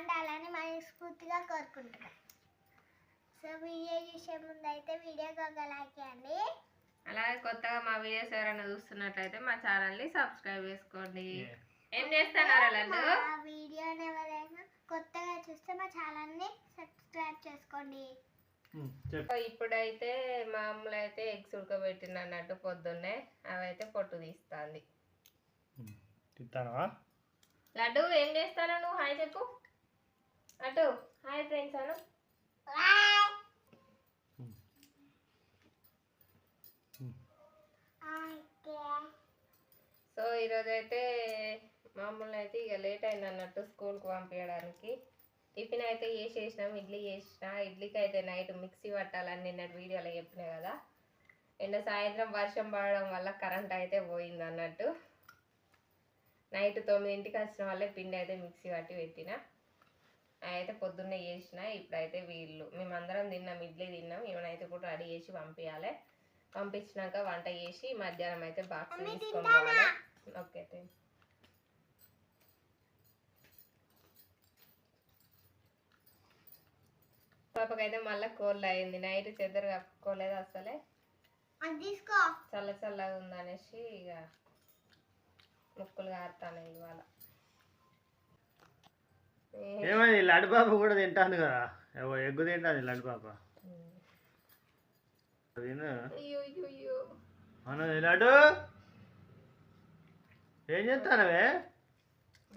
బాగుండాలని మనస్ఫూర్తిగా కోరుకుంటున్నాను. సో వీడియో చూసే ముందు అయితే వీడియోకి ఒక లైక్ చేయండి. అలాగే కొత్తగా మా వీడియోస్ ఎవరైనా చూస్తున్నట్లయితే మా ఛానల్ని సబ్స్క్రైబ్ చేసుకోండి. ఏం చేస్తున్నారు లడ్డు? వీడియోని ఎవరైనా కొత్తగా చూస్తే మా ఛానల్ని సబ్స్క్రైబ్ చేసుకోండి. ఇప్పుడైతే మా అమ్మలు అయితే ఎగ్స్ ఉడకబెట్టిన అన్నట్టు పొద్దున్నే అవైతే పొట్టు తీస్తుంది. లడ్డు ఏం చేస్తాను నువ్వు? హాయ్ చెప్పు లడ్డు. హాయ్ ఫ్రెండ్స్ అను. సో ఈరోజు అయితే మామూలు అయితే ఇక లేట్ అయింది అన్నట్టు స్కూల్కి పంపించడానికి. టిఫిన్ అయితే చేసినాం, ఇడ్లీ చేసిన. ఇడ్లీకి అయితే నైట్ మిక్సీ పట్టాలని నిన్నటి వీడియోలో చెప్పినా కదా. సాయంత్రం వర్షం పడడం వల్ల కరెంట్ అయితే పోయింది అన్నట్టు. నైట్ 9ంటికి వచ్చిన వాళ్ళే పిండి అయితే మిక్సీ పట్టి పెట్టిన. అయితే పొద్దున్నే చేసిన. ఇప్పుడైతే మేమందరం తిన్నాం, ఇడ్లీ తిన్నాం. ఏమైనా కూడా రెడీ చేసి పంపించాలి. పంపించినాక వంట చేసి మధ్యాహ్నం అయితే బాక్స్ తీసుకొని పోవాలి. ఓకే పాపకైతే మళ్ళీ కోల్డ్ అయింది. నైట్ చెద్దరు కప్పుకోలేదు అసలే. చల్ల చల్లగా ఉందనేసి ఇక ముక్కులు కారుతాను ఇవాళ. ఏమైంది లడ్డు పాప కూడా తింటాను కదా, ఎగ్గు తింటాను లడ్డు పాప. లడ్డు ఏం చేస్తానవే?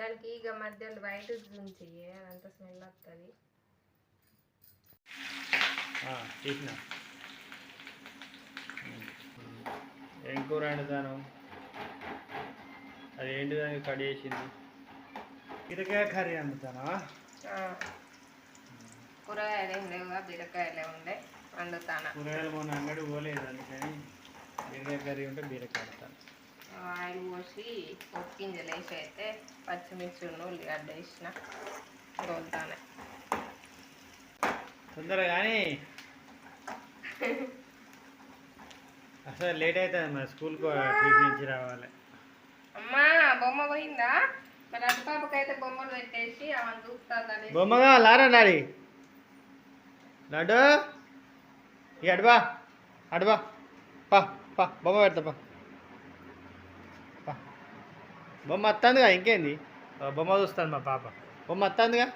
దానికి ఇక మధ్యలో బయట నుంచి అంత స్మెల్ వస్తుంది. తీసిన ఏం కూర వండుతాను? అది ఏంటి దానికి కట్ చేసింది? బీరకాయ కర్రీ వండుతానా? కూరగాయలు ఏం లేవుగా, బీరకాయలే ఉండే వండుతాను. కూరగాయలు మొన్న అంగడి పోలేదు, అందుకని బీరకాయ కర్రీ ఉంటే బీరకాయ వండుతాను. ఆయిల్ పోసి గింజలు వేసి అయితే పచ్చిమిర్చి ఉల్లిగడ్డ వేసిన వండుతాను. తొందరగా కానీ అసలు లేట్ అవుతుంది మరి స్కూల్కి నుంచి రావాలి. అమ్మా బొమ్మ పోయిందా? మరి అటు పాపకైతే బొమ్మలు పెట్టేసి ఆమె చూస్తుంది. బొమ్మగా లారా డాడీ లడ్డు ఇక అడుబా అడుబా పా పా బొమ్మ పెడతా పా. బొమ్మ వస్తుందిగా, ఇంకేంది బొమ్మ చూస్తాను మా పాప. బొమ్మ వస్తుందిగా.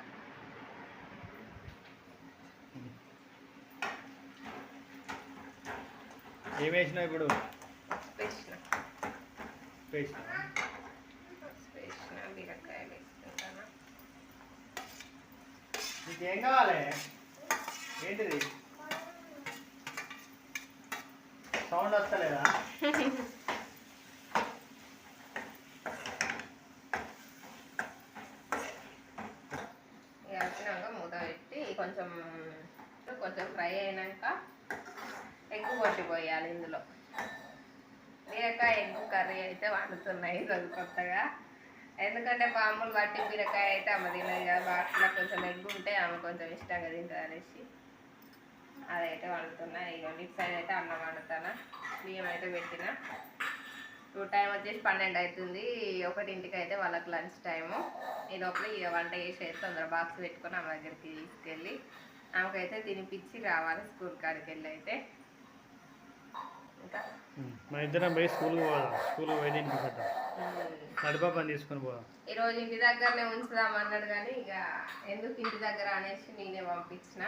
ఏం వేసినావు ఇప్పుడు? నీకేం కావాలి? ఏంటిది సౌండ్ వస్తలేదా? వచ్చినాక మూత పెట్టి కొంచెం ఫ్రై అయినాక ఎగ్గు కొట్టిపోయాలి ఇందులో. బీరకాయ ఎగ్గు కర్రీ అయితే వండుతున్నాయి ఈరోజు కొత్తగా. ఎందుకంటే మామూలు వట్టి బీరకాయ అయితే ఆమె తినదు కదా, బాక్స్లో కొంచెం ఎగ్గు ఉంటే ఆమె కొంచెం ఇష్టంగా తింటుంది అనేసి అదైతే వండుతున్నా. ఇక ఇటు సైడ్ అయితే అన్నం వండుతాను. బియ్యం అయితే పెట్టిన. ఇప్పుడు టైం వచ్చేసి 12 అవుతుంది. 1ంటికి అయితే వాళ్ళకి లంచ్ టైము. ఈ లోపల ఇక వంట చేసి అయితే తొందర బాక్స్ పెట్టుకొని ఆమె దగ్గరికి తీసుకెళ్ళి ఆమెకైతే తినిపించి రావాలి స్కూల్ కాడికి వెళ్ళి. అయితే ఇంకా మా ఇద్దరం పోయి స్కూల్కి పోదాం. స్కూల్కి పోయి తినిపిద్దాం, నడిపాపని తీసుకొని పోదాం. ఈరోజు ఇంటి దగ్గరనే ఉంచుదాం అన్నాడు కానీ ఇక ఎందుకు ఇంటి దగ్గర అనేసి నేనే పంపించిన.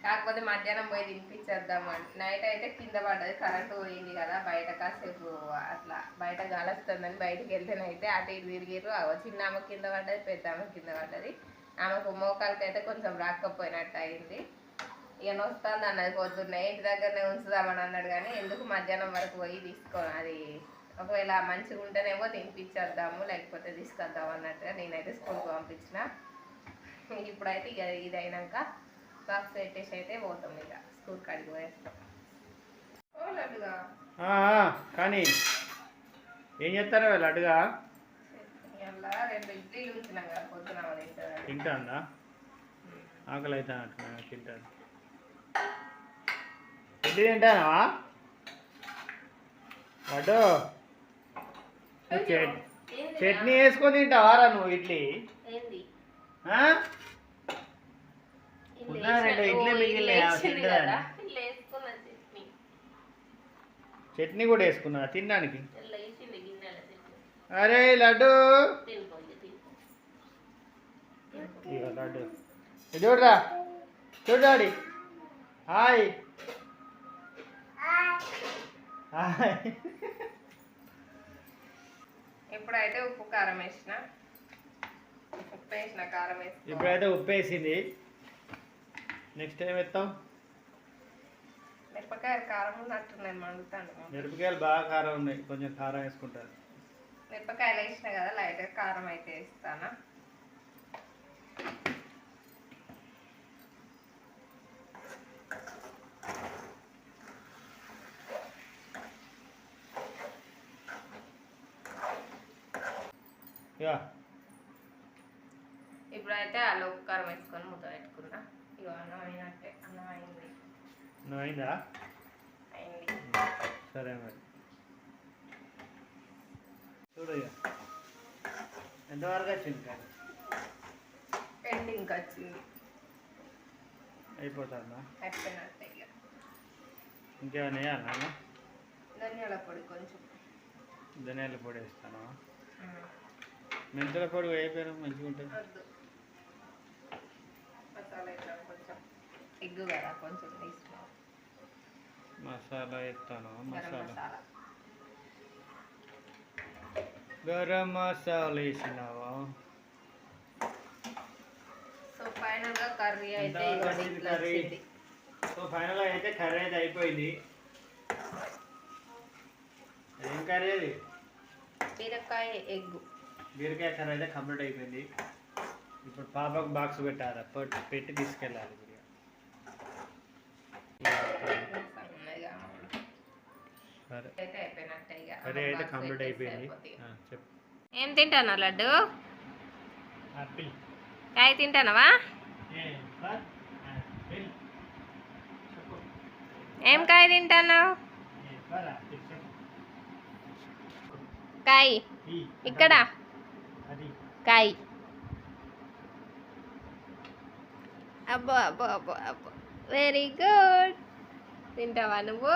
కాకపోతే మధ్యాహ్నం పోయి తినిపించేద్దామని. నైట్ అయితే కింద పడ్డది, కరెంటు పోయింది కదా. బయట కాసేపు అట్లా బయట గాలొస్తుందని బయటకు వెళ్తేనైతే అటు ఇటు తిరిగిరు. చిన్న ఆమె కింద పడ్డది, పెద్ద ఆమె కింద పడ్డది. ఆమెకు మోకాలకి అయితే కొంచెం రాకపోయినట్టు అయింది. ఇక నొస్తుంది అన్నది పొద్దున్నే. ఇంటి దగ్గరనే ఉంచుదామని అన్నాడు కానీ ఎందుకు మధ్యాహ్నం వరకు పోయి అది ఒకవేళ మంచిగా ఉంటేనేమో తినిపించేద్దాము, లేకపోతే తీసుకొద్దాం అన్నట్టుగా నేనైతే స్కూల్కి పంపించిన. ఇప్పుడైతే ఇక ఇది అయినాక బాక్స్ పెట్టేసి అయితే పోతాం, ఇక స్కూల్ కాడికి పోయేస్తాం. ఓ లడ్డుగా కానీ ఏం చేస్తారో లడ్డుగా? ఇలా 2 ఇడ్లీలు ఉంచినాం కదా పొద్దున తింటాందా? ఆకలి అయితే తింటాను. ఇడ్లీ తింటానా లడ్డు? చట్నీ వేసుకొని తింటావారా నువ్వు ఇడ్లీ? ఇడ్లీ మిగిలినాయి చట్నీ కూడా వేసుకున్నా తినడానికి. అరే లడ్డు లడ్డు చూడరా చూడాడి. హాయ్ ఇప్పుడైతే ఉప్పు కారం వేసిన కారం వేసి ఇప్పుడైతే ఉప్పు వేసింది. నెక్స్ట్ ఏం వేస్తాం? మిరపకాయలు కారం ఉన్నట్టున్నాయి, మండుతాను. మిరపకాయలు బాగా కారం ఉన్నాయి, కొంచెం కారం వేసుకుంటారు. మిరపకాయలు వేసిన కదా, లైట్గా కారం అయితే వేస్తానా. ఇప్పుడైతే అల్లం ఉప్పు కారం వేసుకొని మూత పెట్టుకున్నా. ఇక అన్నం అయినట్టే, అన్నం అయింది. అయిందా? అయింది. సరే మరి చూడు ఎంతవరకు వచ్చింది కానీ ఎండింగ్ వచ్చింది. అయిపోతుందా? అయిపోయినట్టే. ఇక ఇంకేమైనా వేయాలా? ధనియాల పొడి కొంచెం. ధనియాల పొడి వేస్తాను. మెంతుల పొడి వేయకపోయినా మంచిగా ఉంటుంది. వద్దు, మసాలా ఇట్లా కొంచెం ఎగ్గు కదా కొంచెం తీసుకో. మసాలా వేస్తాను. మసాలా గరం మసాలా వేసినావా? సో ఫైనల్గా కర్రీ అయితే సో ఫైనల్గా అయితే కర్రీ అయితే అయిపోయింది. ఏం కర్రీ అది? బీరకాయ ఎగ్గు. బీరకాయ కర్రీ అయితే కంప్లీట్ అయిపోయింది. ఇప్పుడు పాపకు బాక్స్ పెట్టాలి, పెట్టి తీసుకెళ్ళాలి. సరే కర్రీ అయితే కంప్లీట్ అయిపోయింది. చెప్పు. ఏం తింటానా లడ్డు? ఆపిల్. కాయ తింటానవా? ఏం కాయ తింటాన్నావు? కాయ ఇక్కడ కాయ. అబ్బో అబ్బో అబ్బో అబ్బో, వెరీ గుడ్. తింటావా నువ్వు?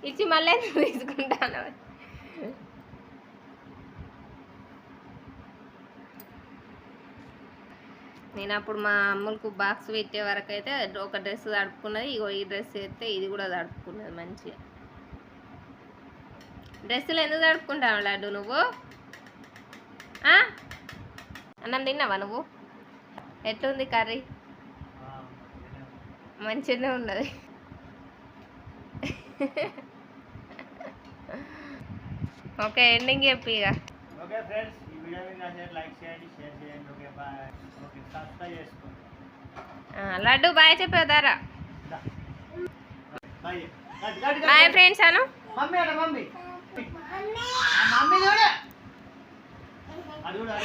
ఇచ్చి మళ్ళీ తీసుకుంటాను. నేను అప్పుడు మా అమ్ములకు బాక్స్ పెట్టే వరకు అయితే ఒక డ్రెస్ తడుపుకున్నది. ఇగో ఈ డ్రెస్ వేస్తే ఇది కూడా తడుపుకున్నది మంచిగా. డ్రెస్సులు ఎందుకు తడుపుకుంటావు లడ్డు నువ్వు? అన్నం తిన్నావా నువ్వు? ఎట్లుంది కర్రీ? మంచిగానే ఉన్నది. ఓకే, ఎండింగ్ చెప్పి ఇక. ఓకే ఫ్రెండ్స్, ఈ వీడియో మీకు నచ్చితే లైక్ చేయండి, షేర్ చేయండి. Okay bye. ఓకే సబ్స్క్రైబ్ చేసుకోండి. లడ్డు బాయ్ చెప్పేదారా? బాయ్ బాయ్ ఫ్రెండ్స్ అను. మమ్మీ అట మమ్మీ మమ్మీ చూడు అది కూడా